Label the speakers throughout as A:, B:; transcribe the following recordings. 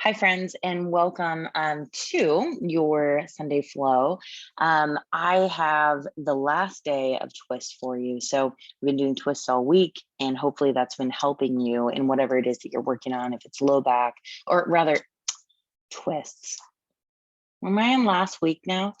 A: Hi, friends, and welcome to your Sunday Flow. I have the last day of Twist for you. So we've been doing Twist all week, and hopefully that's been helping you in whatever it is that you're working on, if it's low back, or rather twists. Am I in last week now?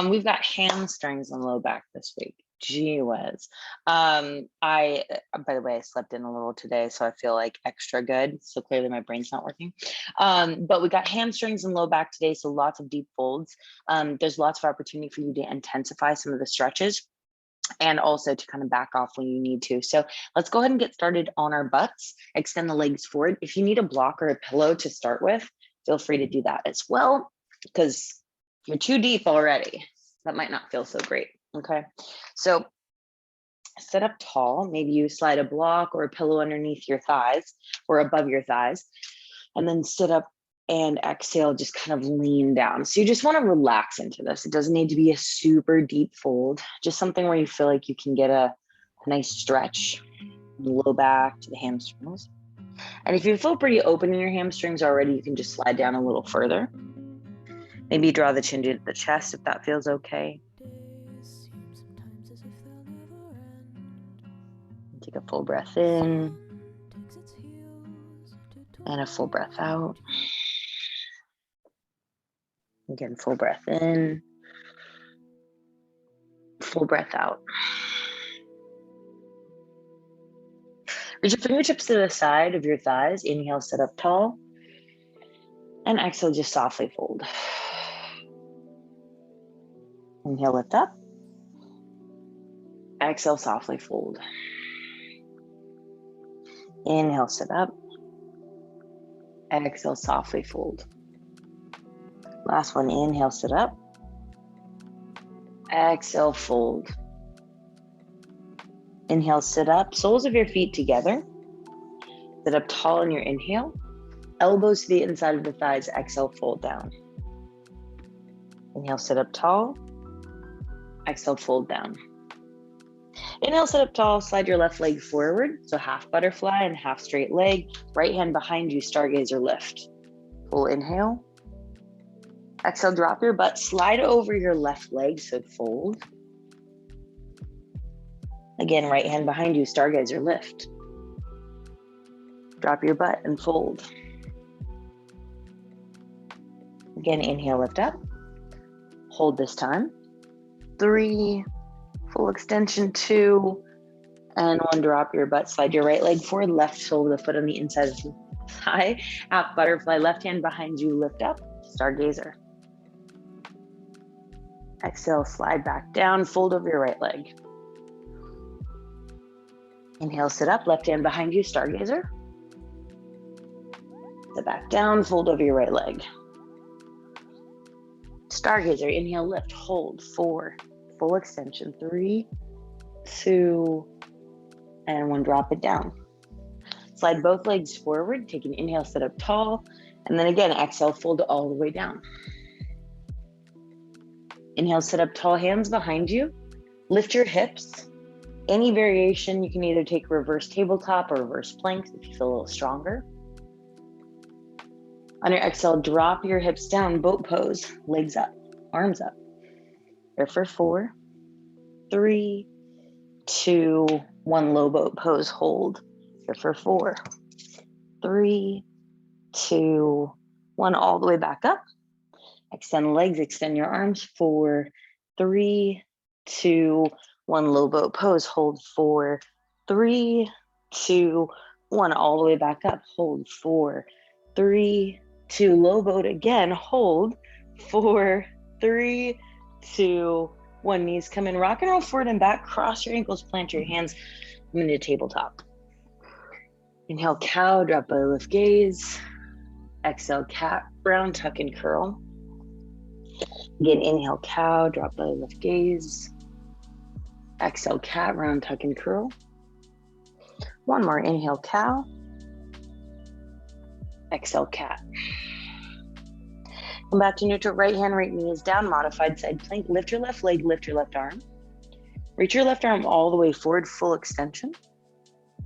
A: We've got hamstrings and low back this week. Gee whiz. By the way, I slept in a little today, so I feel like extra good. So clearly my brain's not working. But we got hamstrings and low back today, so lots of deep folds. There's lots of opportunity for you to intensify some of the stretches and also to kind of back off when you need to. So let's go ahead and get started on our butts. Extend the legs forward. If you need a block or a pillow to start with, feel free to do that as well, because you're too deep already. That might not feel so great. Okay, so sit up tall. Maybe you slide a block or a pillow underneath your thighs or above your thighs, and then sit up and exhale, just kind of lean down. So you just want to relax into this. It doesn't need to be a super deep fold, just something where you feel like you can get a nice stretch, low back to the hamstrings. And if you feel pretty open in your hamstrings already, you can just slide down a little further. Maybe draw the chin to the chest if that feels okay. Take a full breath in and a full breath out. Again, full breath in, full breath out. Reach your fingertips to the side of your thighs. Inhale, sit up tall. And exhale, just softly fold. Inhale, lift up. Exhale, softly fold. Inhale, sit up. Exhale, softly fold. Last one, inhale, sit up. Exhale, fold. Inhale, sit up. Soles of your feet together. Sit up tall in your inhale. Elbows to the inside of the thighs. Exhale, fold down. Inhale, sit up tall. Exhale, fold down. Inhale, sit up tall, slide your left leg forward. So half butterfly and half straight leg. Right hand behind you, stargazer lift. Full inhale. Exhale, drop your butt, slide over your left leg, so fold. Again, right hand behind you, stargazer lift. Drop your butt and fold. Again, inhale, lift up. Hold this time. 3, full extension, 2, and 1, drop your butt, slide your right leg forward, left sole of the foot on the inside of the thigh, half butterfly, left hand behind you, lift up, stargazer. Exhale, slide back down, fold over your right leg. Inhale, sit up, left hand behind you, stargazer. Sit back down, fold over your right leg. Stargazer, inhale, lift, hold, 4, full extension, 3, 2, and 1, drop it down. Slide both legs forward, take an inhale, sit up tall, and then again, exhale, fold all the way down. Inhale, sit up tall, hands behind you. Lift your hips. Any variation, you can either take reverse tabletop or reverse planks if you feel a little stronger. On your exhale, drop your hips down, boat pose, legs up, arms up. Here for 4, 3, 2, 1, low boat pose, hold. Here for 4, 3, 2, 1, all the way back up. Extend legs, extend your arms, 4, 3, 2, 1, low boat pose, hold, 4, 3, 2, 1, all the way back up, hold, 4, 3, 2, low boat again, hold, 4, 3, 2, 1, knees come in, rock and roll forward and back, cross your ankles, plant your hands, I'm into tabletop. Inhale, cow, drop belly, lift gaze. Exhale, cat, round, tuck and curl. Again, inhale, cow, drop belly, lift gaze. Exhale, cat, round, tuck and curl. One more, inhale, cow. Exhale, cat. Come back to neutral, right hand, right knee is down, modified side plank. Lift your left leg, lift your left arm. Reach your left arm all the way forward, full extension.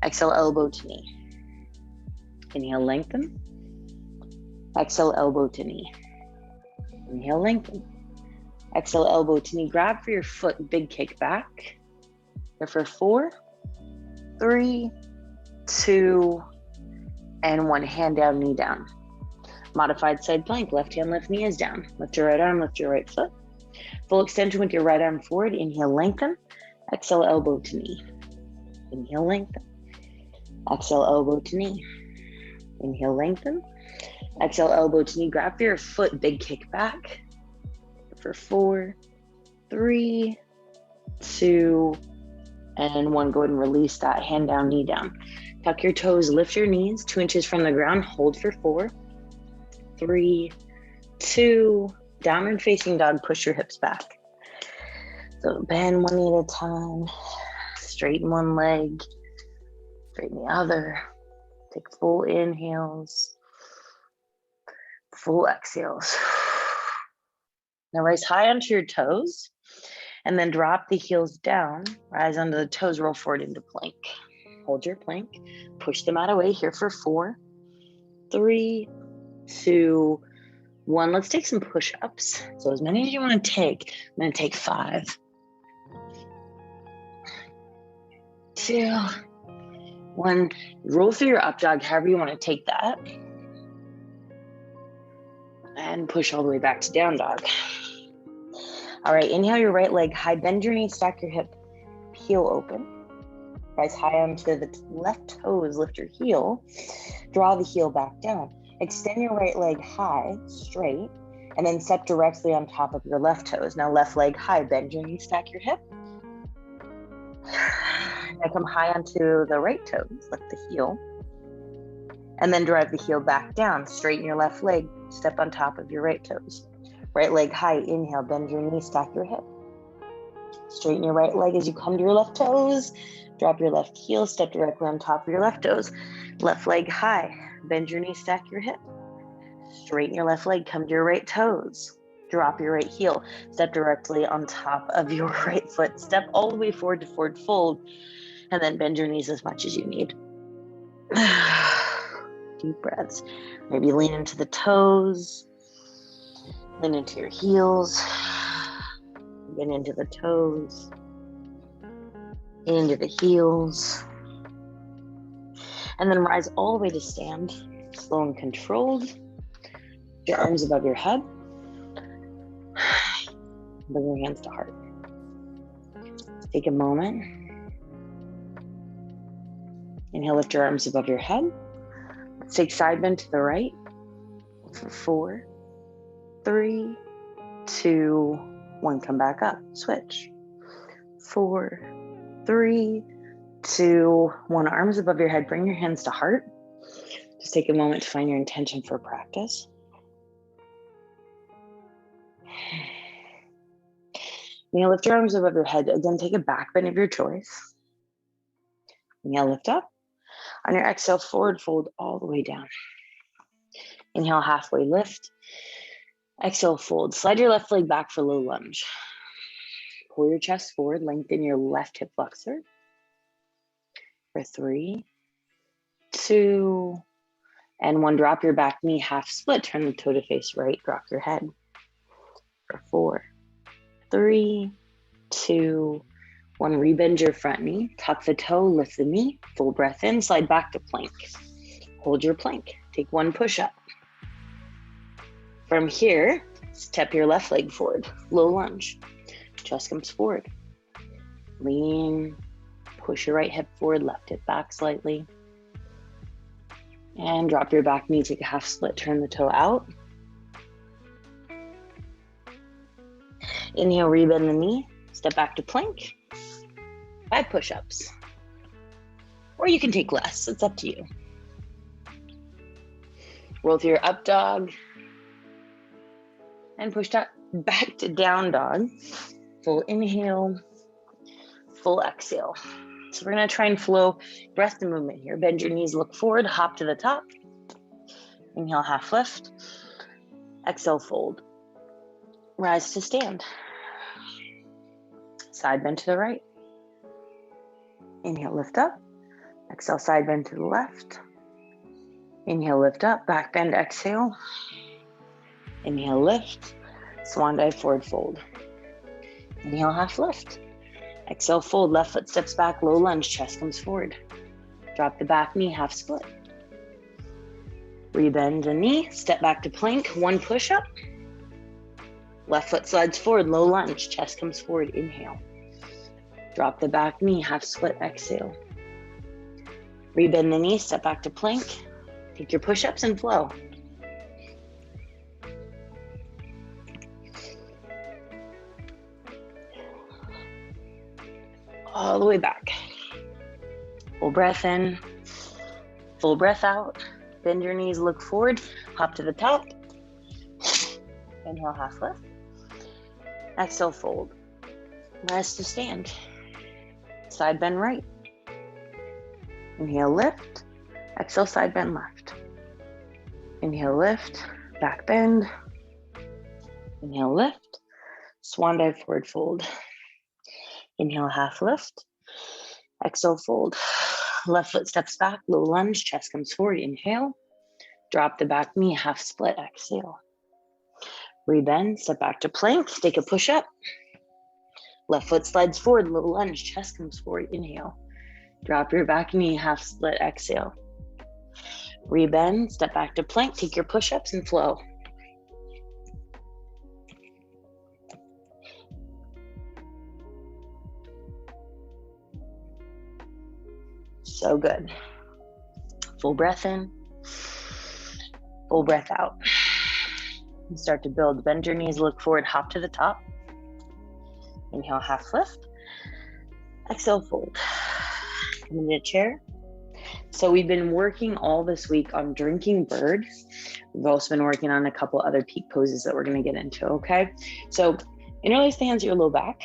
A: Exhale, elbow to knee. Inhale, lengthen. Exhale, elbow to knee. Inhale, lengthen. Exhale, elbow to knee. Grab for your foot, big kick back. Here for 4, 3, 2, and 1. Hand down, knee down. Modified side plank. Left hand, left knee is down. Lift your right arm, lift your right foot. Full extension with your right arm forward. Inhale, lengthen. Exhale, elbow to knee. Inhale, lengthen. Exhale, elbow to knee. Inhale, lengthen. Exhale, elbow to knee. Grab for your foot, big kick back. For 4, 3, 2, and 1. Go ahead and release that. Hand down, knee down. Tuck your toes, lift your knees 2 inches from the ground. Hold for 4, 3, 2, downward facing dog. Push your hips back. So bend one knee at a time. Straighten one leg. Straighten the other. Take full inhales. Full exhales. Now rise high onto your toes and then drop the heels down. Rise onto the toes, roll forward into plank. Hold your plank. Push the mat away here for 4, 3, 2, 1. Let's take some push-ups. So as many as you want to take. I'm going to take 5, 2, 1. Roll through your up dog, however you want to take that. And push all the way back to down dog. All right, inhale your right leg high, bend your knee, stack your hip, heel open. Rise high onto the left toes, lift your heel, draw the heel back down. Extend your right leg high, straight, and then step directly on top of your left toes. Now left leg high, bend your knee, stack your hip. Now come high onto the right toes, lift the heel, and then drive the heel back down. Straighten your left leg, step on top of your right toes. Right leg high, inhale, bend your knee, stack your hip. Straighten your right leg as you come to your left toes. Drop your left heel, step directly on top of your left toes. Left leg high, bend your knee, stack your hip. Straighten your left leg, come to your right toes. Drop your right heel, step directly on top of your right foot. Step all the way forward to forward fold, and then bend your knees as much as you need. Deep breaths. Maybe lean into the toes, lean into your heels, then into the toes, into the heels, and then rise all the way to stand, slow and controlled. Your arms above your head. Bring your hands to heart. Take a moment. Inhale, lift your arms above your head. Let's take side bend to the right for 4, 3, 2, 1. Come back up. Switch. 4, 3, 2, 1. Arms above your head. Bring your hands to heart. Just take a moment to find your intention for practice. Inhale, lift your arms above your head. Again, take a back bend of your choice. Inhale, lift up. On your exhale, forward fold all the way down. Inhale, halfway lift. Exhale, fold. Slide your left leg back for low lunge. Pull your chest forward, lengthen your left hip flexor. For 3, 2, and 1. Drop your back knee, half split. Turn the toe to face right. Drop your head. For 4, 3, 2, 1. Rebend your front knee. Tuck the toe, lift the knee. Full breath in, slide back to plank. Hold your plank. Take 1 push-up. From here, step your left leg forward. Low lunge. Chest comes forward. Lean. Push your right hip forward, left hip back slightly. And drop your back knee. Take a half split. Turn the toe out. Inhale, rebend the knee. Step back to plank. 5 push-ups. Or you can take less. It's up to you. Roll through your up dog. And push back to down dog. Full inhale. Full exhale. So we're going to try and flow breath to movement here. Bend your knees, look forward, hop to the top. Inhale, half lift. Exhale, fold. Rise to stand. Side bend to the right. Inhale, lift up. Exhale, side bend to the left. Inhale, lift up, back bend, exhale. Inhale, lift, swan dive, forward fold. Inhale, half lift. Exhale, fold, left foot steps back, low lunge, chest comes forward. Drop the back knee, half split. Rebend the knee, step back to plank, one push up. Left foot slides forward, low lunge, chest comes forward, inhale. Drop the back knee, half split, exhale. Rebend the knee, step back to plank. Take your push-ups and flow. All the way back. Full breath in, full breath out. Bend your knees, look forward, hop to the top. Inhale, half lift. Exhale, fold. Rest to stand. Side bend right. Inhale, lift. Exhale, side bend left. Inhale, lift, back bend. Inhale, lift, swan dive, forward fold. Inhale, half lift. Exhale, fold. Left foot steps back, low lunge, chest comes forward. Inhale, drop the back knee, half split, exhale. Rebend, step back to plank, take a push up. Left foot slides forward, low lunge, chest comes forward. Inhale, drop your back knee, half split, exhale. Rebend, step back to plank, take your push-ups and flow. So good. Full breath in, full breath out. And start to build. Bend your knees, look forward, hop to the top. Inhale, half lift. Exhale, fold. Come into a chair. So we've been working all this week on drinking bird. We've also been working on a couple other peak poses that we're going to get into, okay? So interlace the hands at your low back.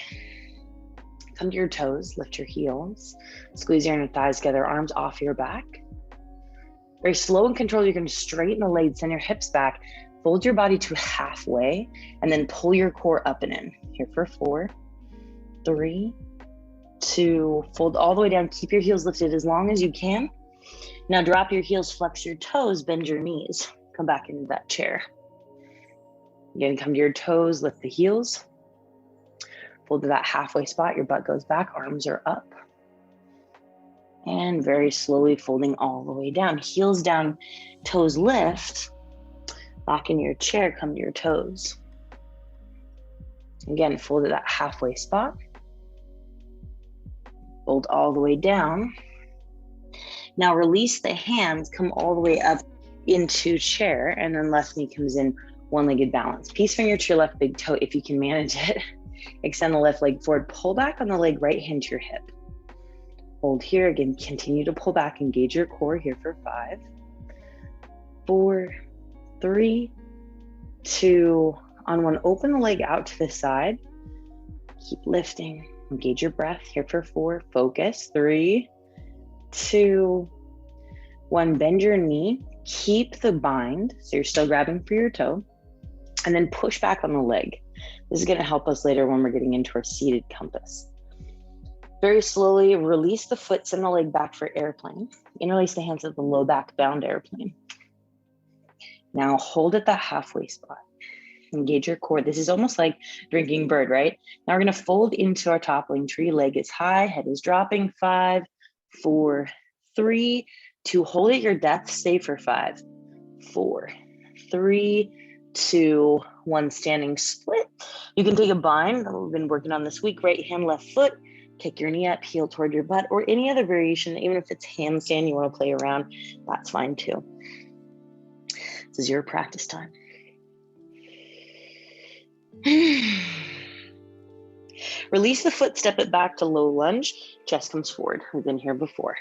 A: Come to your toes, lift your heels. Squeeze your inner thighs together, arms off your back. Very slow and controlled, you're going to straighten the legs, send your hips back, fold your body to halfway, and then pull your core up and in. Here for 4, 3, 2, fold all the way down. Keep your heels lifted as long as you can. Now drop your heels, flex your toes, bend your knees. Come back into that chair. Again, come to your toes, lift the heels. Fold to that halfway spot, your butt goes back, arms are up. And very slowly folding all the way down. Heels down, toes lift. Back in your chair, come to your toes. Again, fold to that halfway spot. Fold all the way down. Now release the hands, come all the way up into chair, and then left knee comes in, one-legged balance. Peace finger to your left big toe if you can manage it. Extend the left leg forward, pull back on the leg, right hand to your hip. Hold here, again, continue to pull back, engage your core here for 5, 4, 3, 2, on 1, open the leg out to the side. Keep lifting, engage your breath here for 4, focus, 3, 2, 1, bend your knee, keep the bind, so you're still grabbing for your toe, and then push back on the leg. This is going to help us later when we're getting into our seated compass. Very slowly release the foot, send the leg back for airplane. Interlace the hands at the low back, bound airplane. Now hold at that halfway spot. Engage your core. This is almost like drinking bird, right? Now we're going to fold into our toppling tree. Leg is high, head is dropping. 5, 4, 3, 2. Hold at your depth. Stay for 5, 4, 3, 2, 1. Standing split. You can take a bind that we've been working on this week. Right hand, left foot. Kick your knee up, heel toward your butt, or any other variation. Even if it's handstand, you want to play around, that's fine too. This is your practice time. Release the foot, step it back to low lunge. Chest comes forward. We've been here before.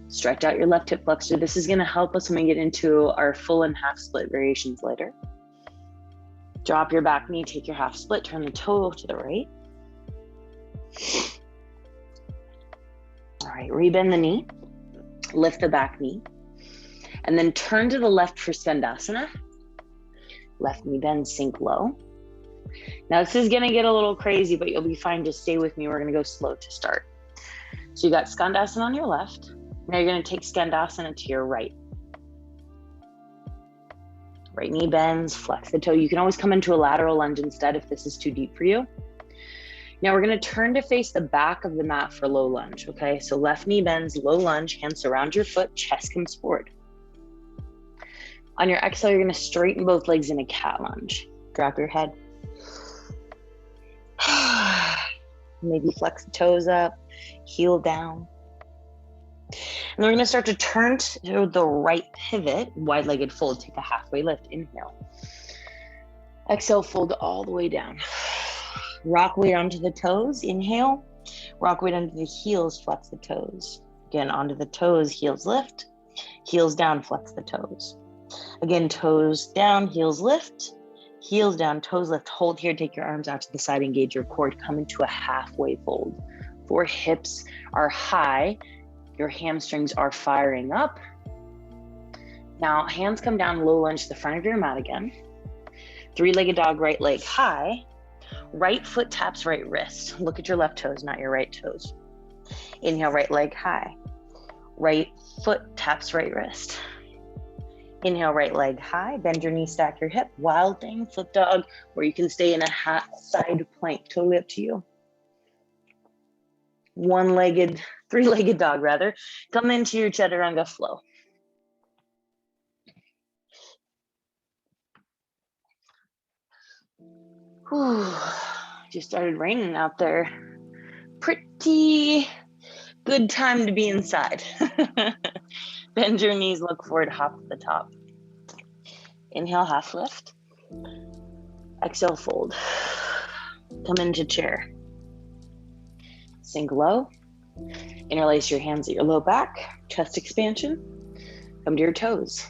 A: Stretch out your left hip flexor. This is going to help us when we get into our full and half split variations later. Drop your back knee, take your half split, turn the toe to the right. All right, rebend the knee, lift the back knee, and then turn to the left for Skandasana. Left knee bend, sink low. Now this is gonna get a little crazy, but you'll be fine. Just stay with me. We're gonna go slow to start. So you got Skandasana on your left. Now you're gonna take Skandasana to your right. Right knee bends, flex the toe. You can always come into a lateral lunge instead if this is too deep for you. Now we're going to turn to face the back of the mat for low lunge, okay? So left knee bends, low lunge, hands surround your foot, chest comes forward. On your exhale, you're going to straighten both legs in a cat lunge. Drop your head. Maybe flex the toes up, heel down. And then we're going to start to turn to the right pivot, wide-legged fold. Take a halfway lift, inhale. Exhale, fold all the way down. Rock weight onto the toes, inhale. Rock weight onto the heels, flex the toes. Again, onto the toes, heels lift. Heels down, flex the toes. Again, toes down, heels lift. Heels down, toes lift. Hold here, take your arms out to the side, engage your core. Come into a halfway fold. 4 hips are high. Your hamstrings are firing up. Now, hands come down, low lunge to the front of your mat again. 3-legged dog, right leg high. Right foot taps right wrist. Look at your left toes, not your right toes. Inhale, right leg high. Right foot taps right wrist. Inhale, right leg high. Bend your knee, stack your hip. Wild thing, flip dog, or you can stay in a side plank. Totally up to you. 3-legged dog rather. Come into your chaturanga flow. Whew. Just started raining out there. Pretty good time to be inside. Bend your knees, look forward, hop to the top. Inhale, half lift. Exhale, fold. Come into chair. Sink low. Interlace your hands at your low back. Chest expansion. Come to your toes.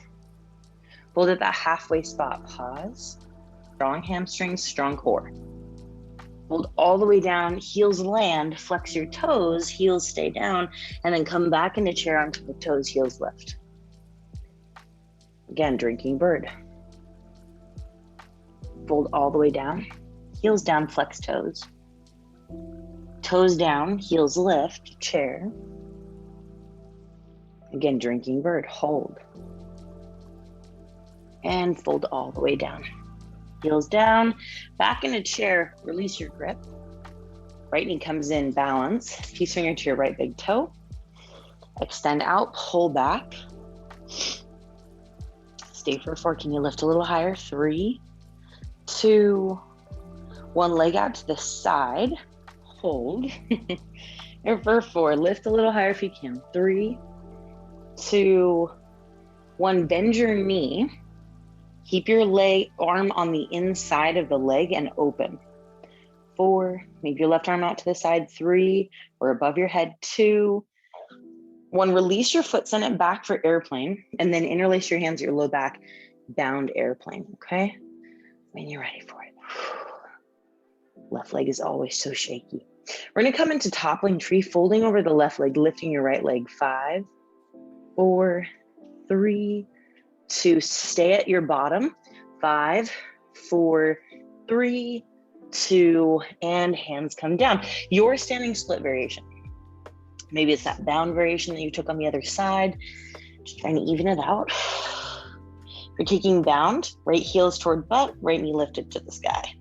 A: Fold at that halfway spot. Pause. Strong hamstrings, strong core. Hold all the way down, heels land, flex your toes, heels stay down, and then come back into chair onto the toes, heels lift. Again, drinking bird. Fold all the way down, heels down, flex toes. Toes down, heels lift, chair. Again, drinking bird, hold. And fold all the way down. Heels down, back in a chair, release your grip. Right knee comes in, balance. Peace finger to your right big toe. Extend out, pull back. Stay for 4, can you lift a little higher? 3, 2, 1, leg out to the side, hold. And for 4, lift a little higher if you can. 3, 2, 1, bend your knee. Keep your arm on the inside of the leg and open. 4, move your left arm out to the side. 3, or above your head. 2, 1, release your foot, send it back for airplane, and then interlace your hands at your low back, bound airplane, okay? When you're ready for it. Left leg is always so shaky. We're gonna come into toppling tree, folding over the left leg, lifting your right leg. 5, 4, 3, 2, stay at your bottom. 5, 4, 3, 2, and hands come down. Your standing split variation. Maybe it's that bound variation that you took on the other side. Just trying to even it out. If you're taking bound, right heels toward butt, right knee lifted to the sky.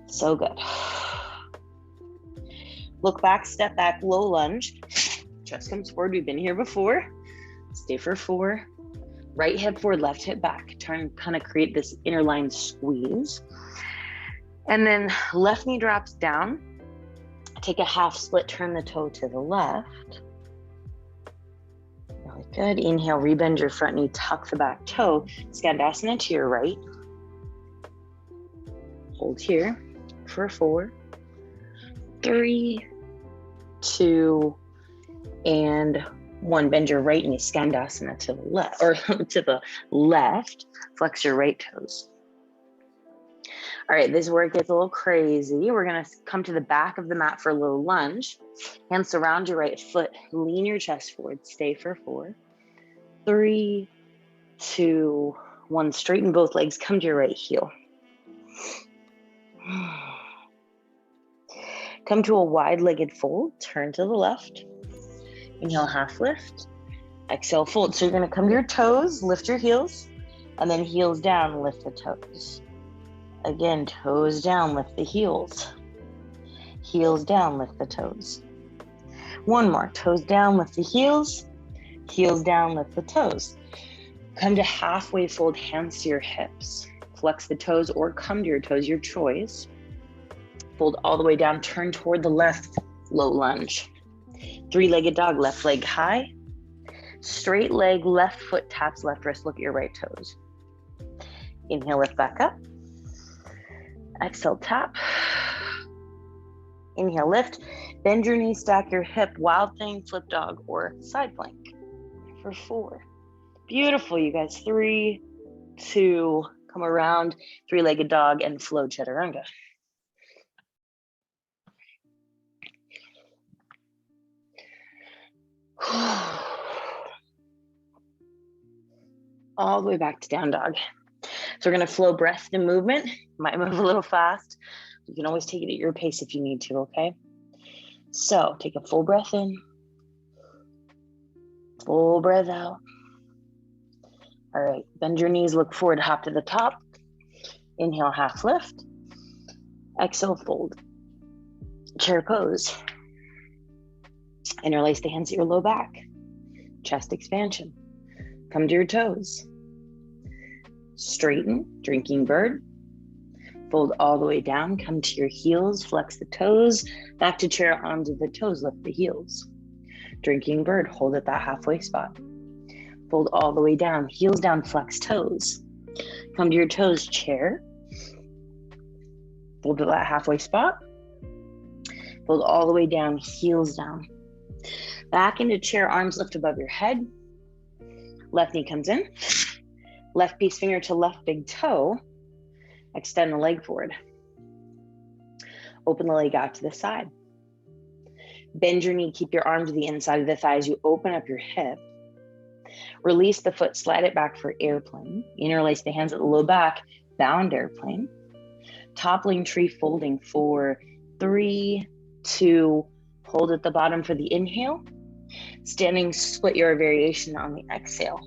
A: So good. Look back, step back, low lunge. Chest comes forward, we've been here before. Stay for 4. Right hip forward, left hip back. Turn, kind of create this inner line squeeze. And then left knee drops down. Take a half split, turn the toe to the left. Really good. Inhale, rebend your front knee, tuck the back toe. Skandasana to your right. Hold here for 4, 3, 2, and 1. Bend your right knee, Skandasana to the left, or to the left. Flex your right toes. All right, this is where it gets a little crazy. We're gonna come to the back of the mat for a little lunge. Hands surround your right foot. Lean your chest forward. Stay for 4, 3, 2, 1. Straighten both legs. Come to your right heel. Come to a wide-legged fold. Turn to the left. Inhale, half lift. Exhale, fold. So you're gonna come to your toes, lift your heels. And then heels down, lift the toes. Again, toes down, lift the heels. Heels down, lift the toes. One more, toes down, lift the heels. Heels down, lift the toes. Come to halfway fold, hands to your hips. Flex the toes or come to your toes, your choice. Fold all the way down, turn toward the left, low lunge. Three-legged dog, left leg high. Straight leg, left foot taps left wrist, look at your right toes. Inhale, lift back up. Exhale, tap. Inhale, lift. Bend your knees, stack your hip, wild thing, flip dog, or side plank for 4. Beautiful, you guys. 3, 2, come around, three-legged dog, and flow chaturanga. All the way back to down dog. So we're gonna flow breath to movement. Might move a little fast. You can always take it at your pace if you need to, okay? So take a full breath in. Full breath out. All right, bend your knees, look forward, hop to the top. Inhale, half lift. Exhale, fold. Chair pose. Interlace the hands at your low back. Chest expansion. Come to your toes. Straighten, drinking bird. Fold all the way down, come to your heels, flex the toes. Back to chair, onto the toes, lift the heels. Drinking bird, hold at that halfway spot. Fold all the way down, heels down, flex toes. Come to your toes, chair. Fold to that halfway spot. Fold all the way down, heels down. Back into chair, arms lift above your head. Left knee comes in. Left piece finger to left big toe. Extend the leg forward. Open the leg out to the side. Bend your knee, keep your arm to the inside of the thigh as you open up your hip. Release the foot, slide it back for airplane. Interlace the hands at the low back, bound airplane. Toppling tree folding for 3, 2, hold at the bottom for the inhale. Standing split your variation on the exhale.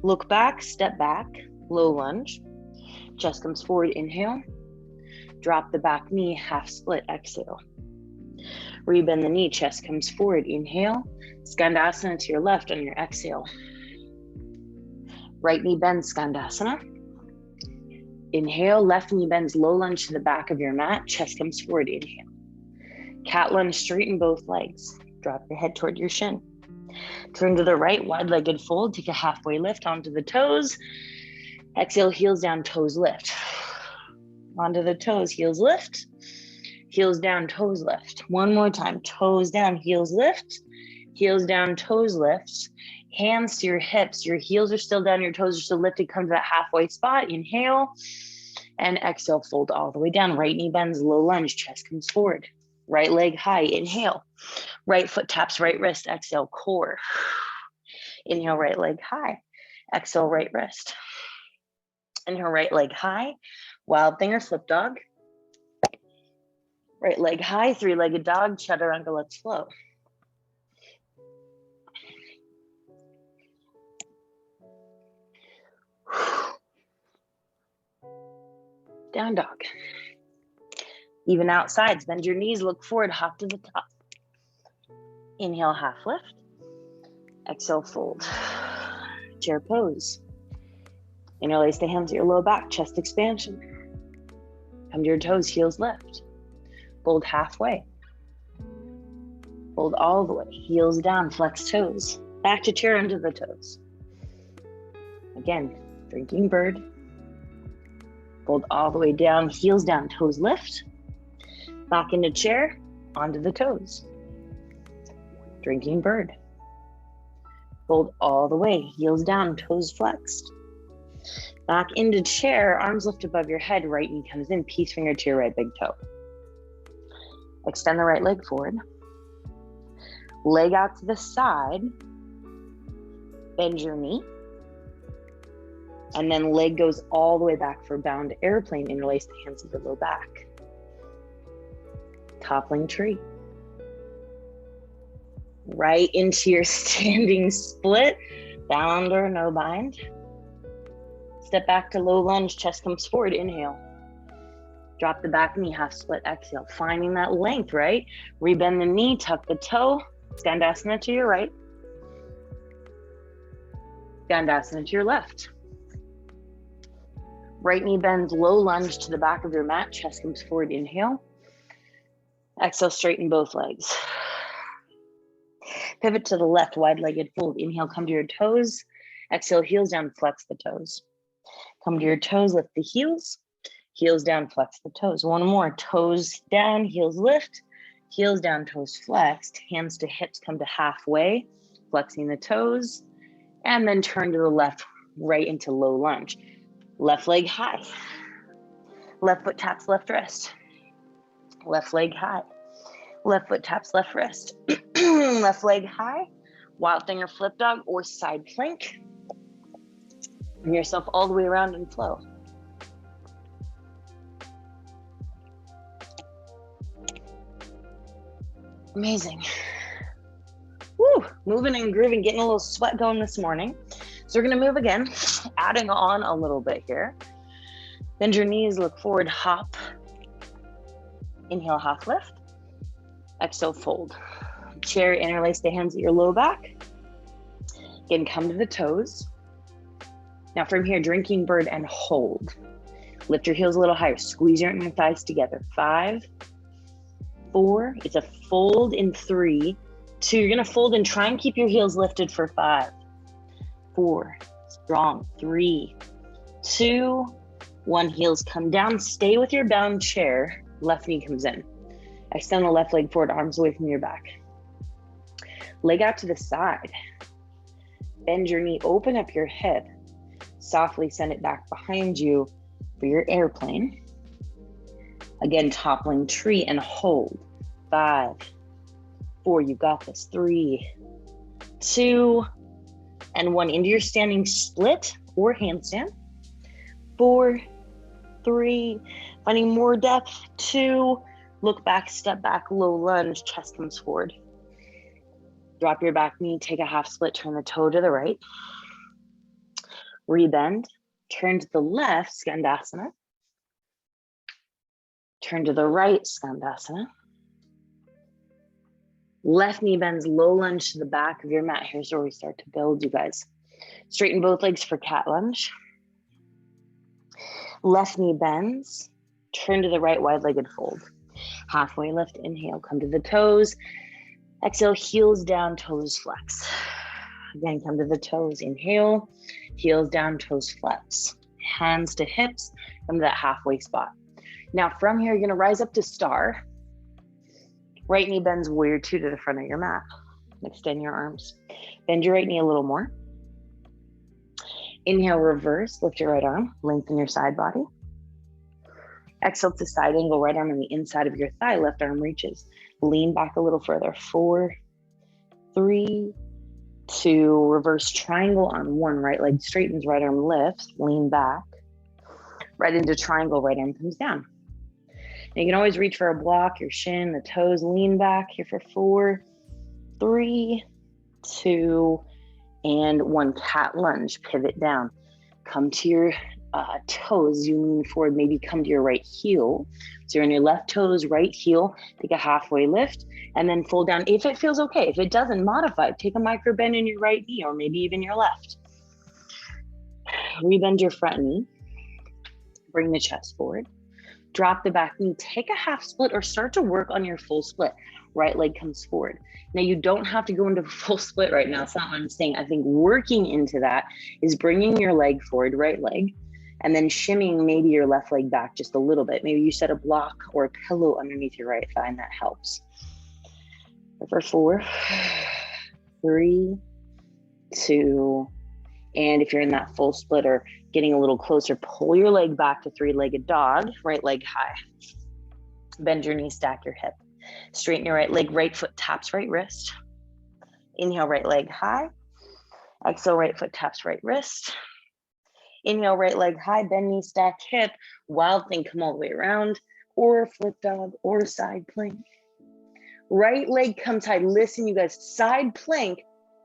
A: Look back, step back, low lunge. Chest comes forward, inhale. Drop the back knee, half split, exhale. Rebend the knee, chest comes forward, inhale. Skandasana to your left on your exhale. Right knee bends, Skandasana. Inhale, left knee bends, low lunge to the back of your mat, chest comes forward, inhale. Cat lunge, straighten both legs. Drop the head toward your shin. Turn to the right, wide-legged fold, take a halfway lift onto the toes. Exhale, heels down, toes lift. Onto the toes, heels lift. Heels down, toes lift. One more time, toes down, heels lift. Heels down, toes lift. Hands to your hips. Your heels are still down, your toes are still lifted. Come to that halfway spot. Inhale. And exhale, fold all the way down. Right knee bends, low lunge, chest comes forward. Right leg high, inhale. Right foot taps right wrist, exhale, core. Inhale, right leg high. Exhale, right wrist. Inhale, right leg high. Wild thing or flip dog. Right leg high, three-legged dog, chaturanga, let's flow. Down dog. Even out sides, bend your knees, look forward, hop to the top. Inhale, half lift. Exhale, fold. Chair pose. Interlace the hands at your low back, chest expansion. Come to your toes, heels lift. Fold halfway. Fold all the way, heels down, flex toes. Back to chair under the toes. Again, drinking bird. Fold all the way down, heels down, toes lift. Back into chair, onto the toes. Drinking bird. Fold all the way, heels down, toes flexed. Back into chair, arms lift above your head, right knee comes in, peace finger to your right big toe. Extend the right leg forward. Leg out to the side. Bend your knee. And then leg goes all the way back for bound airplane. Interlace the hands at the low back. Toppling tree. Right into your standing split. Bound or no bind. Step back to low lunge, chest comes forward, inhale. Drop the back knee, half split, exhale. Finding that length, right? Rebend the knee, tuck the toe, Skandasana to your right. Skandasana to your left. Right knee bends, low lunge to the back of your mat, chest comes forward, inhale. Exhale, straighten both legs. Pivot to the left, wide-legged fold. Inhale, come to your toes. Exhale, heels down, flex the toes. Come to your toes, lift the heels. Heels down, flex the toes. One more, toes down, heels lift. Heels down, toes flexed. Hands to hips, come to halfway, flexing the toes. And then turn to the left, right into low lunge. Left leg high. Left foot taps left wrist. Left leg high. Left foot taps left wrist. Left leg high. Wild thing or flip dog or side plank. Bring yourself all the way around and flow. Amazing. Woo, moving and grooving, getting a little sweat going this morning. So we're gonna move again, adding on a little bit here. Bend your knees, look forward, hop. Inhale, half lift. Exhale, fold. Chair, interlace the hands at your low back. Again, come to the toes. Now from here, drinking bird and hold. Lift your heels a little higher, squeeze your inner thighs together. 5, 4, it's a fold in 3, 2, you're gonna fold and try and keep your heels lifted for 5, 4, strong, 3, 2, 1, heels come down, stay with your bound chair, left knee comes in. Extend the left leg forward, arms away from your back. Leg out to the side. Bend your knee, open up your hip. Softly send it back behind you for your airplane. Again, toppling tree and hold. 5, 4, you got this. 3, 2, and 1. Into your standing split or handstand. 4, 3, finding more depth. 2, look back, step back, low lunge, chest comes forward. Drop your back knee, take a half split, turn the toe to the right. Rebend, turn to the left, Skandasana. Turn to the right, Skandasana. Left knee bends, low lunge to the back of your mat. Here's where we start to build, you guys. Straighten both legs for cat lunge. Left knee bends, turn to the right, wide-legged fold. Halfway lift, inhale, come to the toes. Exhale, heels down, toes flex. Again, come to the toes, inhale, heels down, toes flex. Hands to hips, come to that halfway spot. Now from here, you're gonna rise up to star. Right knee bends warrior 2 to the front of your mat. Extend your arms. Bend your right knee a little more. Inhale, reverse, lift your right arm, lengthen your side body. Exhale to side angle, right arm on the inside of your thigh, left arm reaches. Lean back a little further. 4, 3, 2, reverse triangle on 1, right leg straightens, right arm lifts, lean back. Right into triangle, right arm comes down. Now you can always reach for a block, your shin, the toes, lean back here for 4, 3, 2, and 1. Cat lunge, pivot down. Come to your toes, you lean forward, maybe come to your right heel. So you're on your left toes, right heel, take a halfway lift, and then fold down. If it feels okay, if it doesn't, modify. Take a micro bend in your right knee, or maybe even your left. Rebend your front knee. Bring the chest forward. Drop the back knee, take a half split or start to work on your full split. Right leg comes forward. Now you don't have to go into full split right now. It's not what I'm saying. I think working into that is bringing your leg forward, right leg, and then shimmying maybe your left leg back just a little bit. Maybe you set a block or a pillow underneath your right thigh and that helps. For 4, 3, 2, and if you're in that full split or getting a little closer, pull your leg back to 3-legged dog, right leg high. Bend your knee, stack your hip. Straighten your right leg, right foot taps right wrist. Inhale, right leg high. Exhale, right foot taps right wrist. Inhale, right leg high, bend knee, stack hip. Wild thing, come all the way around, or flip dog, or side plank. Right leg comes high. Listen, you guys, side plank.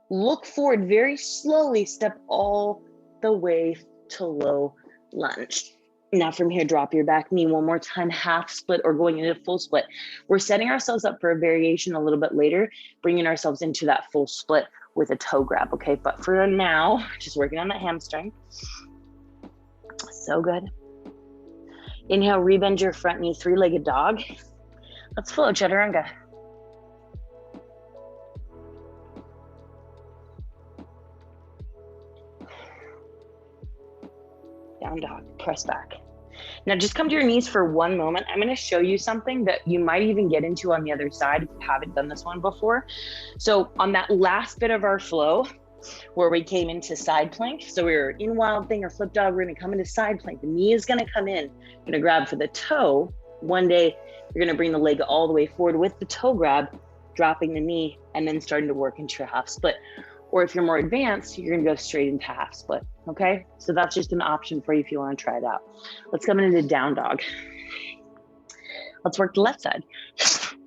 A: Look forward very slowly, step all the way to low lunge. Now from here, drop your back knee one more time, half split or going into full split. We're setting ourselves up for a variation a little bit later, bringing ourselves into that full split with a toe grab, okay? But for now, just working on that hamstring. So good. Inhale, rebend your front knee, three-legged dog. Let's flow, chaturanga. Down dog, press back. Now just come to your knees for one moment. I'm gonna show you something that you might even get into on the other side if you haven't done this one before. So on that last bit of our flow, where we came into side plank, so we were in wild thing or flip dog, we're gonna come into side plank. The knee is gonna come in, you're gonna grab for the toe. One day, you're gonna bring the leg all the way forward with the toe grab, dropping the knee, and then starting to work into your half split. Or if you're more advanced, you're gonna go straight into half split, okay? So that's just an option for you if you wanna try it out. Let's come into down dog. Let's work the left side.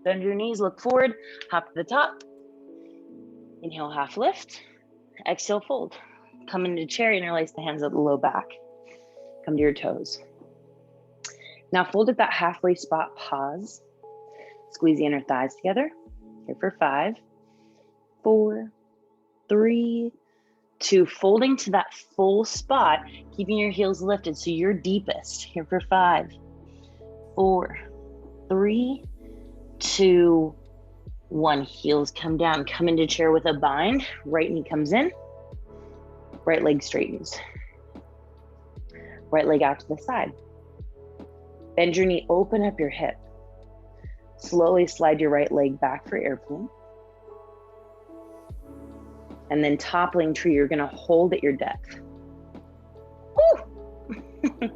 A: Bend your knees, look forward, hop to the top. Inhale, half lift. Exhale, fold. Come into chair, interlace the hands at the low back. Come to your toes. Now fold at that halfway spot, pause. Squeeze the inner thighs together. Here for 5, 4, 3, 2, folding to that full spot, keeping your heels lifted so you're deepest. Here for 5, 4, 3, 2, 1. Heels come down, come into chair with a bind. Right knee comes in, right leg straightens. Right leg out to the side. Bend your knee, open up your hip. Slowly slide your right leg back for airplane. And then toppling tree, you're gonna hold at your depth. Woo!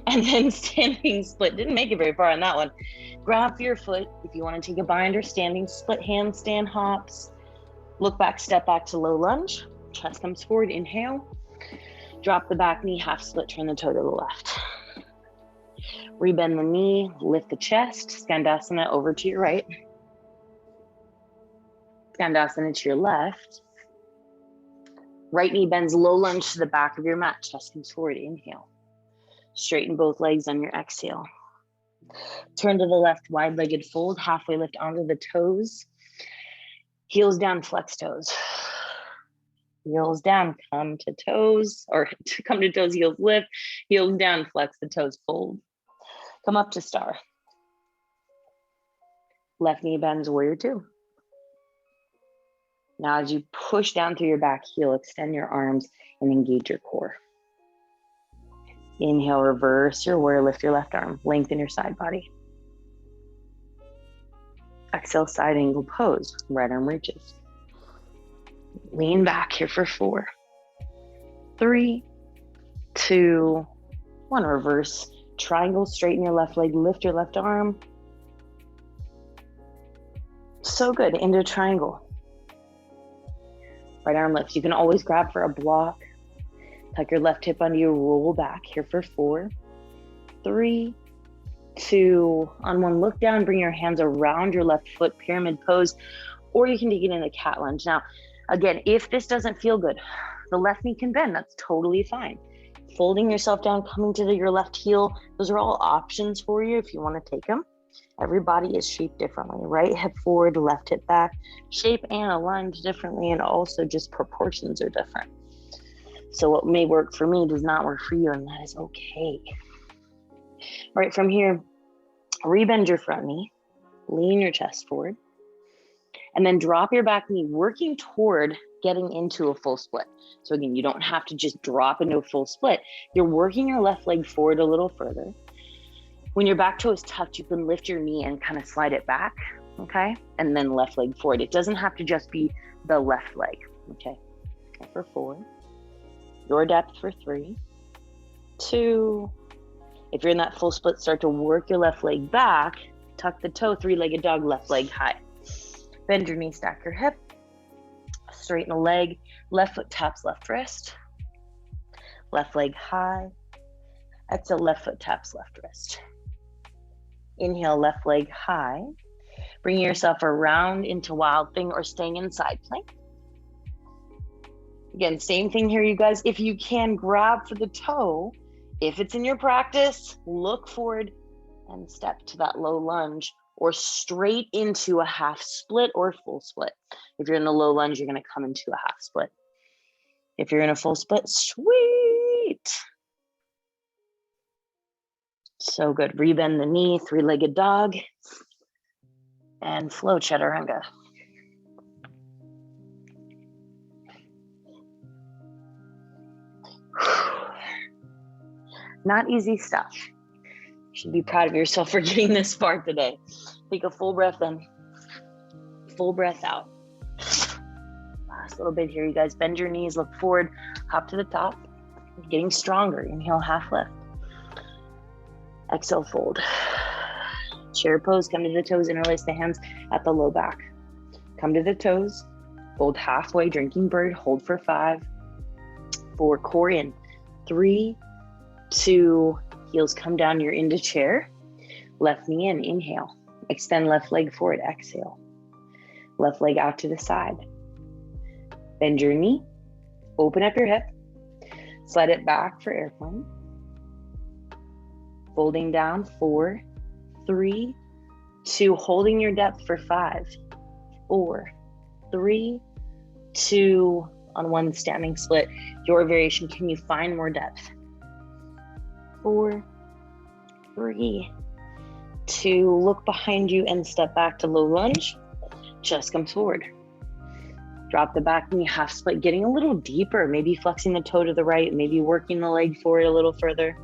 A: And then standing split. Didn't make it very far on that one. Grab for your foot. If you wanna take a bind or standing split handstand hops. Look back, step back to low lunge. Chest comes forward, inhale. Drop the back knee, half split, turn the toe to the left. Rebend the knee, lift the chest, Skandasana over to your right. Skandasana to your left. Right knee bends, low lunge to the back of your mat, chest comes forward, inhale. Straighten both legs on your exhale. Turn to the left, wide-legged fold, halfway lift onto the toes. Heels down, flex toes. Heels down, come to toes, or come to toes, heels lift. Heels down, flex the toes, fold. Come up to star. Left knee bends, warrior 2. Now as you push down through your back heel, extend your arms and engage your core. Inhale, reverse your warrior, lift your left arm, lengthen your side body. Exhale, side angle pose, right arm reaches. Lean back here for 4, 3, 2, 1. Reverse triangle, straighten your left leg, lift your left arm. So good, into triangle. Right arm lifts. You can always grab for a block. Tuck your left hip under you, roll back here for 4, 3, 2, on 1. Look down, bring your hands around your left foot, pyramid pose, or you can take it in a cat lunge. Now, again, if this doesn't feel good, the left knee can bend, that's totally fine. Folding yourself down, coming to your left heel, those are all options for you if you want to take them. Every body is shaped differently. Right hip forward, left hip back, shape and aligned differently, and also just proportions are different. So what may work for me does not work for you, and that is okay. All right, from here, rebend your front knee, lean your chest forward, and then drop your back knee, working toward getting into a full split. So again, you don't have to just drop into a full split. You're working your left leg forward a little further. When your back toe is tucked, you can lift your knee and kind of slide it back, okay? And then left leg forward. It doesn't have to just be the left leg, okay? For 4, your depth for 3, 2. If you're in that full split, start to work your left leg back, tuck the toe, 3-legged dog, left leg high. Bend your knee, stack your hip, straighten the leg, left foot taps left wrist, left leg high. Exhale, left foot taps left wrist. Inhale, left leg high. Bring yourself around into wild thing or staying in side plank. Again, same thing here, you guys. If you can, grab for the toe. If it's in your practice, look forward and step to that low lunge or straight into a half split or full split. If you're in a low lunge, you're going to come into a half split. If you're in a full split, sweet. So good. Rebend the knee, three-legged dog, and flow chaturanga. Not easy stuff. You should be proud of yourself for getting this far today. Take a full breath in, full breath out. Last little bit here, you guys. Bend your knees, look forward, hop to the top. Getting stronger. Inhale, half lift. Exhale, fold. Chair pose, come to the toes, interlace the hands at the low back. Come to the toes, fold halfway, drinking bird, hold for 5, 4, core in, 3, 2, heels come down, you're into chair. Left knee in, inhale. Extend left leg forward, exhale. Left leg out to the side. Bend your knee, open up your hip, slide it back for airplane. Folding down, 4, 3, 2, holding your depth for 5, 4, 3, 2, on one standing split. Your variation, can you find more depth? 4, 3, 2, look behind you and step back to low lunge. Chest comes forward. Drop the back knee, half split, getting a little deeper, maybe flexing the toe to the right, maybe working the leg forward a little further.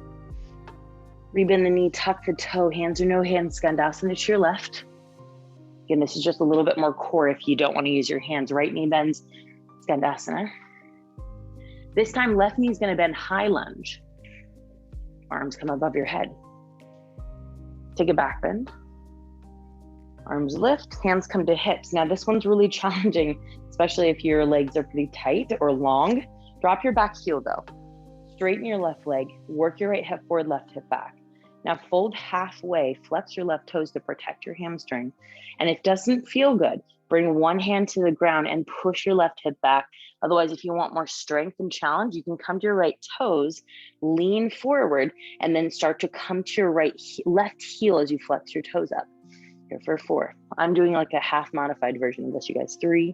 A: Rebend the knee, tuck the toe, hands or no hands, skandasana to your left. Again, this is just a little bit more core if you don't want to use your hands. Right knee bends, skandasana. This time, left knee is going to bend high lunge. Arms come above your head. Take a back bend. Arms lift, hands come to hips. Now this one's really challenging, especially if your legs are pretty tight or long. Drop your back heel though. Straighten your left leg, work your right hip forward, left hip back. Now fold halfway, flex your left toes to protect your hamstring. And if it doesn't feel good, bring one hand to the ground and push your left hip back. Otherwise, if you want more strength and challenge, you can come to your right toes, lean forward, and then start to come to your left heel as you flex your toes up. Here for 4. I'm doing like a half modified version of this, you guys. 3,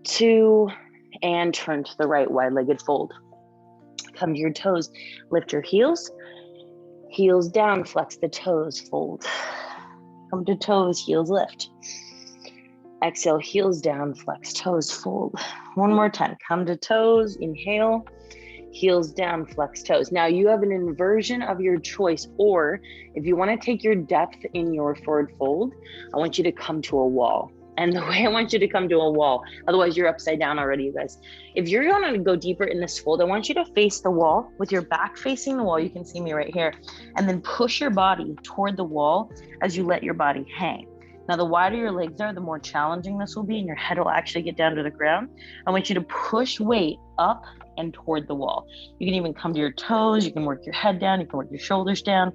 A: 2, and turn to the right, wide-legged fold. Come to your toes, lift your heels down, flex the toes, fold. Come to toes, heels lift. Exhale, heels down, flex toes, fold. One more time, come to toes, inhale, heels down, flex toes. Now you have an inversion of your choice, or if you want to take your depth in your forward fold, I want you to come to a wall. And the way I want you to come to a wall, otherwise you're upside down already, you guys. If you're going to go deeper in this fold, I want you to face the wall with your back facing the wall. You can see me right here. And then push your body toward the wall as you let your body hang. Now, the wider your legs are, the more challenging this will be, and your head will actually get down to the ground. I want you to push weight up and toward the wall. You can even come to your toes. You can work your head down. You can work your shoulders down.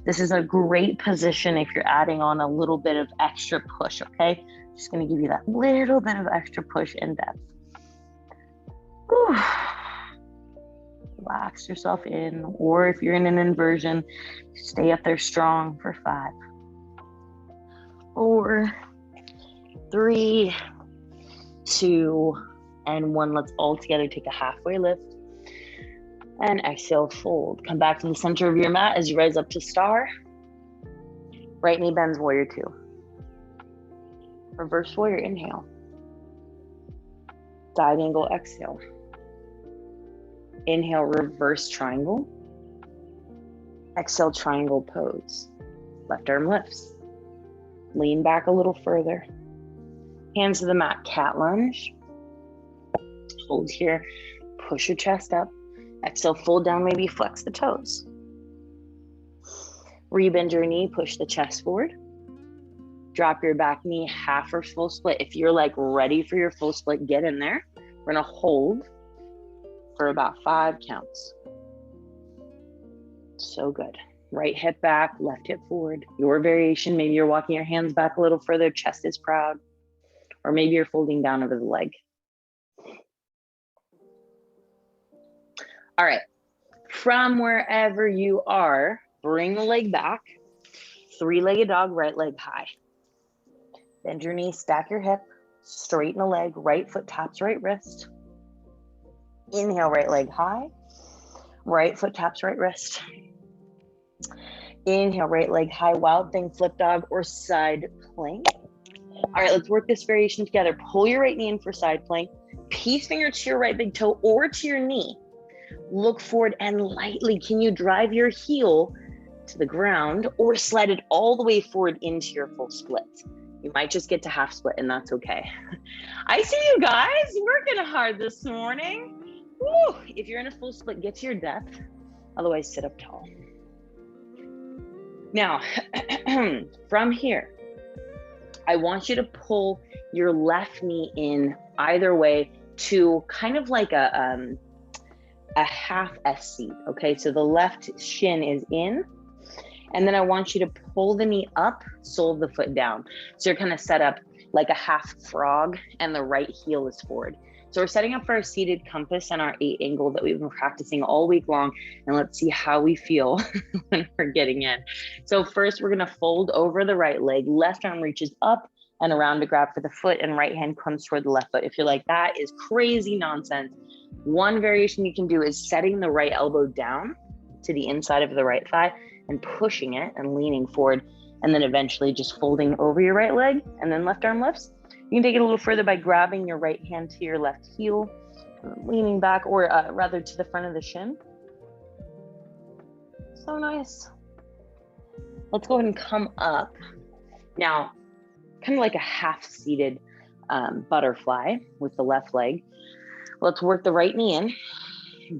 A: This is a great position if you're adding on a little bit of extra push, okay? Just gonna give you that little bit of extra push and depth. Whew. Relax yourself in, or if you're in an inversion, stay up there strong for 5, 4, 3, 2, and 1. Let's all together take a halfway lift and exhale, fold. Come back to the center of your mat as you rise up to star. Right knee bends, warrior 2. Reverse warrior, inhale. Side angle, exhale. Inhale, reverse triangle. Exhale, triangle pose. Left arm lifts. Lean back a little further. Hands to the mat, cat lunge. Hold here, push your chest up. Exhale, fold down, maybe flex the toes. Rebend your knee, push the chest forward. Drop your back knee, half or full split. If you're like ready for your full split, get in there. We're gonna hold for about 5 counts. So good. Right hip back, left hip forward. Your variation, maybe you're walking your hands back a little further, chest is proud. Or maybe you're folding down over the leg. All right, from wherever you are, bring the leg back. Three-legged dog, right leg high. Bend your knee, stack your hip, straighten the leg, right foot taps right wrist. Inhale, right leg high. Right foot taps right wrist. Inhale, right leg high, wild thing, flip dog, or side plank. All right, let's work this variation together. Pull your right knee in for side plank. Peace finger to your right big toe or to your knee. Look forward and lightly, can you drive your heel to the ground or slide it all the way forward into your full split? You might just get to half split and that's okay. I see you guys working hard this morning. Woo. If you're in a full split, get to your depth. Otherwise, sit up tall. Now, from here, I want you to pull your left knee in either way to kind of like a half S seat, okay? So the left shin is in, and then I want you to pull the knee up, sole of the foot down. So you're kind of set up like a half frog and the right heel is forward. So we're setting up for our seated compass and our 8 angle that we've been practicing all week long. And let's see how we feel when we're getting in. So first we're gonna fold over the right leg, left arm reaches up and around to grab for the foot and right hand comes toward the left foot. If you're like, that is crazy nonsense, one variation you can do is setting the right elbow down to the inside of the right thigh and pushing it and leaning forward, and then eventually just folding over your right leg and then left arm lifts. You can take it a little further by grabbing your right hand to your left heel, leaning back, or rather to the front of the shin. So nice. Let's go ahead and come up. Now, kind of like a half-seated butterfly with the left leg. Let's work the right knee in,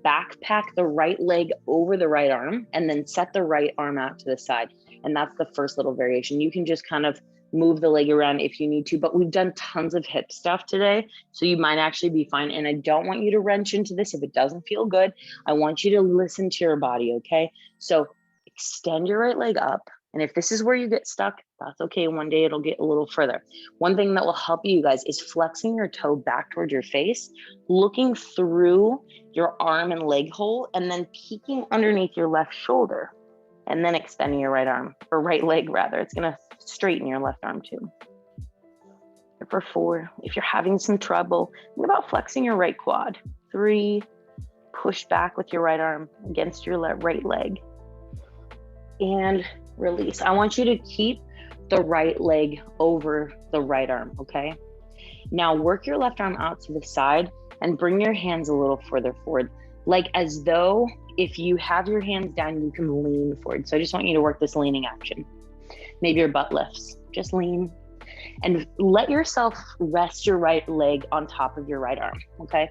A: backpack the right leg over the right arm, and then set the right arm out to the side. And that's the first little variation. You can just kind of move the leg around if you need to, but we've done tons of hip stuff today, so you might actually be fine. And I don't want you to wrench into this if it doesn't feel good. I want you to listen to your body, okay? So extend your right leg up, and if this is where you get stuck, that's okay. One day it'll get a little further. One thing that will help you guys is flexing your toe back toward your face, looking through your arm and leg hole, and then peeking underneath your left shoulder, and then extending your right arm, or right leg rather. It's gonna straighten your left arm too. For 4, if you're having some trouble, think about flexing your right quad. 3, push back with your right arm against your right leg. And release. I want you to keep the right leg over the right arm, okay? Now work your left arm out to the side and bring your hands a little further forward, like as though if you have your hands down, you can lean forward. So I just want you to work this leaning action. Maybe your butt lifts, just lean. And let yourself rest your right leg on top of your right arm, okay?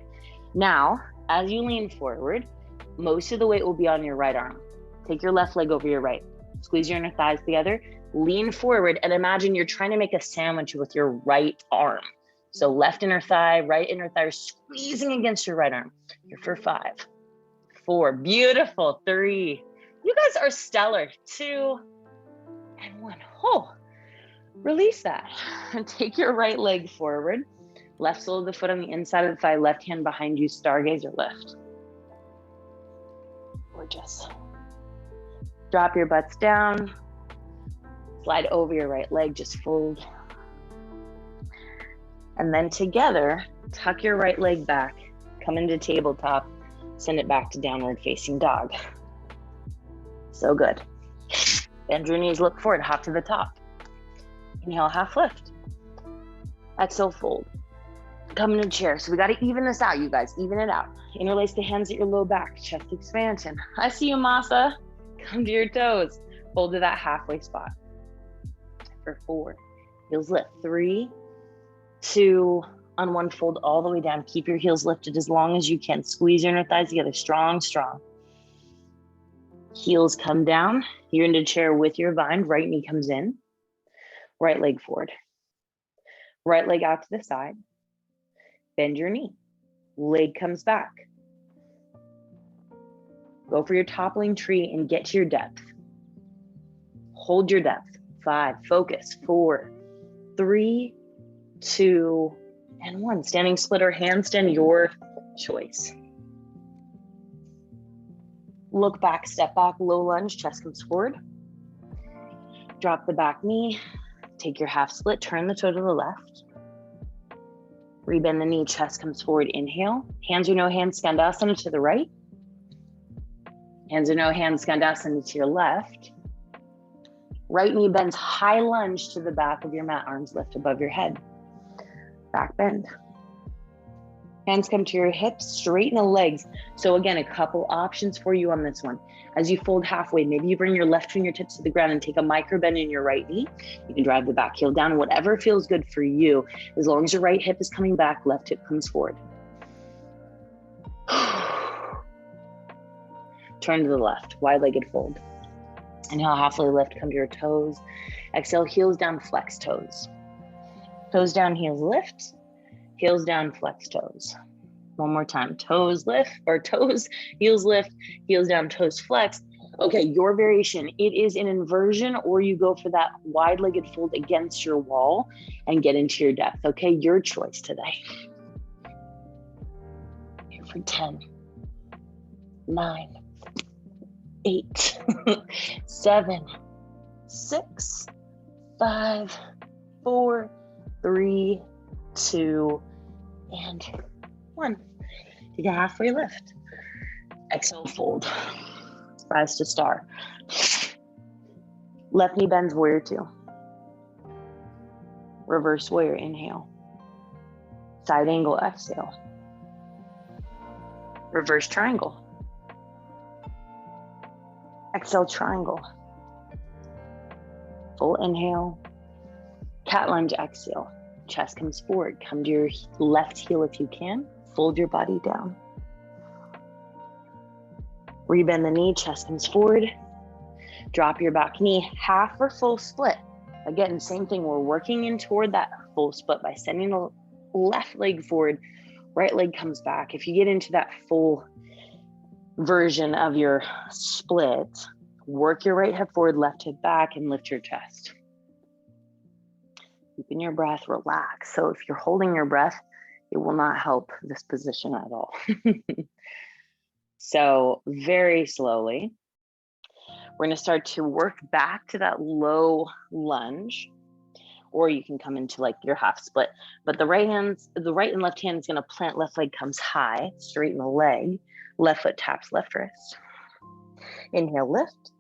A: Now, as you lean forward, most of the weight will be on your right arm. Take your left leg over your right. Squeeze your inner thighs together, lean forward, and imagine you're trying to make a sandwich with your right arm. So left inner thigh, right inner thigh, squeezing against your right arm. Here for 5, 4, beautiful, 3. You guys are stellar. 2, and 1. Oh, release that. And take your right leg forward, left sole of the foot on the inside of the thigh, left hand behind you, stargazer lift. Gorgeous. Drop your butts down, slide over your right leg, just fold. And then together, tuck your right leg back, come into tabletop, send it back to downward facing dog. So good. Bend your knees, look forward, hop to the top. Inhale, half lift. Exhale, fold. Come into chair. So we got to even this out, you guys, even it out. Interlace the hands at your low back, chest expansion. I see you, Masa. Come to your toes. Hold to that halfway spot. For 4, heels lift. 3, 2, on 1, fold all the way down. Keep your heels lifted as long as you can. Squeeze your inner thighs together, strong, strong. Heels come down. You're into chair with your bind. Right knee comes in. Right leg forward. Right leg out to the side. Bend your knee. Leg comes back. Go for your toppling tree and get to your depth. Hold your depth. 5, focus. 4, 3, 2, and 1. Standing split or handstand, your choice. Look back, step back, low lunge, chest comes forward. Drop the back knee, take your half split, turn the toe to the left. Rebend the knee, chest comes forward, inhale. Hands or no hands, Skandasana to the right. Hands or no hands, Skandasana to your left. Right knee bends, high lunge to the back of your mat, arms lift above your head. Back bend. Hands come to your hips, straighten the legs. So again, a couple options for you on this one. As you fold halfway, maybe you bring your left fingertips to the ground and take a micro bend in your right knee. You can drive the back heel down, whatever feels good for you. As long as your right hip is coming back, left hip comes forward. Turn to the left, wide-legged fold. Inhale, halfway lift, come to your toes. Exhale, heels down, flex toes. Toes down, heels lift. Heels down, flex toes. One more time, toes lift, or toes, heels lift, heels down, toes flex. Okay, your variation, it is an inversion, or you go for that wide-legged fold against your wall and get into your depth. Okay, your choice today. Here for 10, 9, 8, 7, 6, 5, 4, 3, 2, and 1. Take a halfway lift. Exhale, fold. Rise to star. Left knee bends, warrior 2. Reverse warrior, inhale. Side angle, exhale. Reverse triangle. Exhale, triangle. Full inhale. Cat lunge, exhale. Chest comes forward. Come to your left heel if you can. Fold your body down. Rebend the knee, chest comes forward. Drop your back knee, half or full split. Again, same thing. We're working in toward that full split by sending the left leg forward. Right leg comes back. If you get into that full version of your split, work your right hip forward, left hip back, and lift your chest. Keeping your breath, relax. So if you're holding your breath, it will not help this position at all. So very slowly, we're going to start to work back to that low lunge, or you can come into like your half split. But the right and left hand is going to plant, left leg comes high, straighten the leg, left foot taps left wrist. Inhale, lift.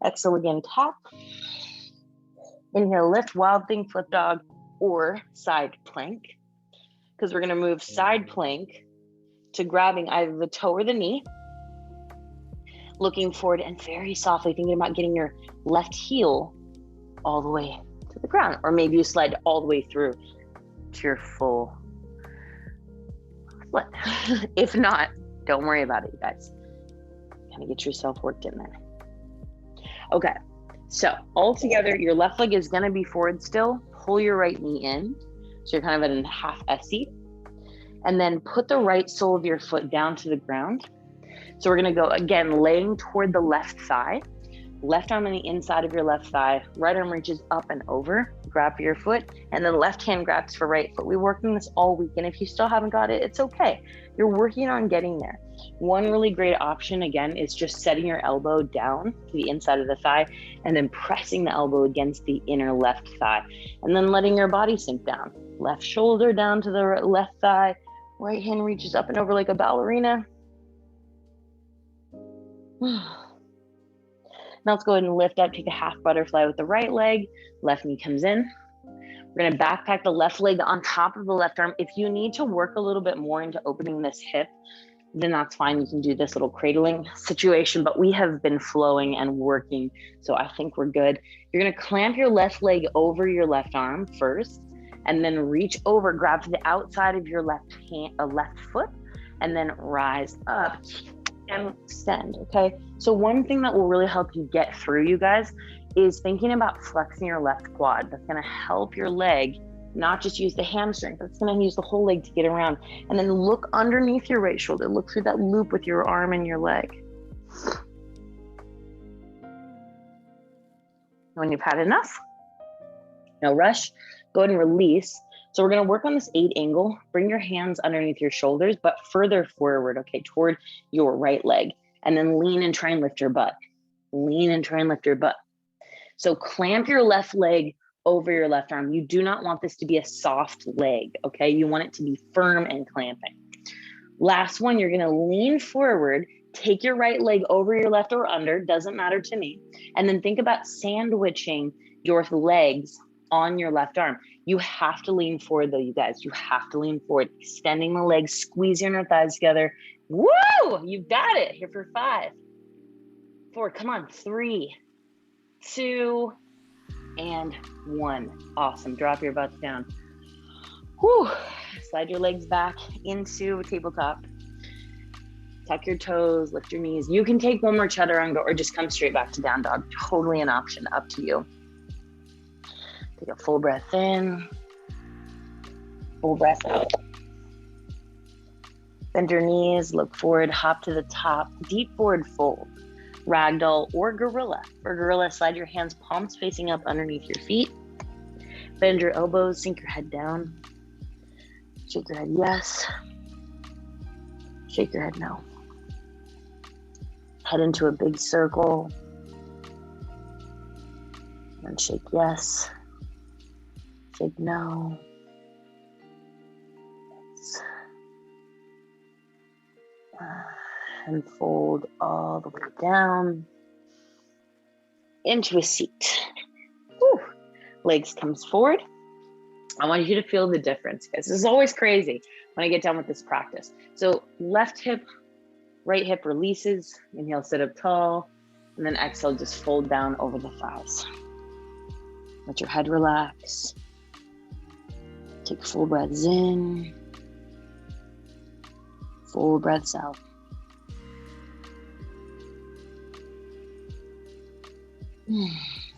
A: Exhale again, tap. Inhale, lift, wild thing, flip dog, or side plank. Because we're going to move side plank to grabbing either the toe or the knee, looking forward and very softly thinking about getting your left heel all the way to the ground, or maybe you slide all the way through to your full split. If not, don't worry about it, you guys. Kind of get yourself worked in there. Okay, so all together, your left leg is going to be forward still. Pull your right knee in, so you're kind of in a half S-seat. And then put the right sole of your foot down to the ground. So we're going to go again, laying toward the left thigh. Left arm on the inside of your left thigh. Right arm reaches up and over. Grab your foot. And then left hand grabs for right foot. We're working this all week. And if you still haven't got it, it's okay. You're working on getting there. One really great option, again, is just setting your elbow down to the inside of the thigh and then pressing the elbow against the inner left thigh. And then letting your body sink down. Left shoulder down to the left thigh. Right hand reaches up and over like a ballerina. Now let's go ahead and lift up, take a half butterfly with the right leg. Left knee comes in. We're going to backpack the left leg on top of the left arm. If you need to work a little bit more into opening this hip, then that's fine. You can do this little cradling situation, but we have been flowing and working, so I think we're good. You're going to clamp your left leg over your left arm first, and then reach over, grab to the outside of your left foot, and then rise up and extend, okay? So one thing that will really help you get through, you guys, is thinking about flexing your left quad. That's gonna help your leg not just use the hamstring, but it's gonna use the whole leg to get around. And then look underneath your right shoulder. Look through that loop with your arm and your leg. When you've had enough, no rush, go ahead and release. So we're going to work on this 8 angle. Bring your hands underneath your shoulders, but further forward, okay, toward your right leg. And then lean and try and lift your butt. Lean and try and lift your butt. So clamp your left leg over your left arm. You do not want this to be a soft leg, okay? You want it to be firm and clamping. Last one, you're gonna lean forward, take your right leg over your left or under, doesn't matter to me. And then think about sandwiching your legs on your left arm. You have to lean forward though, you guys. You have to lean forward, extending the legs, squeezing your thighs together. Woo! You've got it. Here for 5, 4, come on, 3, 2, and 1. Awesome. Drop your butts down. Whew. Slide your legs back into tabletop. Tuck your toes, lift your knees. You can take one more chaturanga or just come straight back to down dog. Totally an option, up to you. Take a full breath in, full breath out. Bend your knees, look forward, hop to the top, deep forward fold. Ragdoll or gorilla. For gorilla, slide your hands palms facing up underneath your feet. Bend your elbows, sink your head down. Shake your head yes. Shake your head no. Head into a big circle. And shake yes. Shake no. And fold all the way down into a seat. Whew. Legs comes forward. I want you to feel the difference, guys. This is always crazy when I get done with this practice. So left hip, right hip releases. Inhale, sit up tall. And then exhale, just fold down over the thighs. Let your head relax. Take full breaths in. Full breaths out.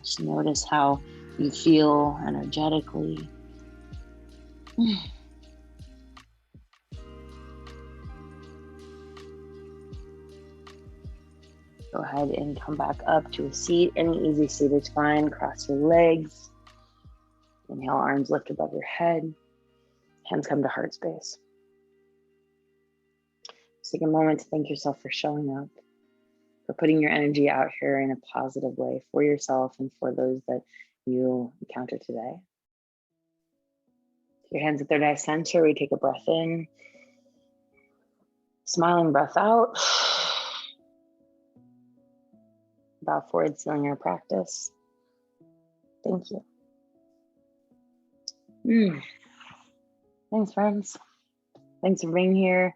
A: Just notice how you feel energetically. Go ahead and come back up to a seat. Any easy seat is fine. Cross your legs. Inhale, arms lift above your head. Hands come to heart space. Just take a moment to thank yourself for showing up, for putting your energy out here in a positive way for yourself and for those that you encounter today. Your hands at third eye center. We take a breath in. Smiling breath out. Bow forward, sealing our practice. Thank you. Thanks, friends. Thanks for being here.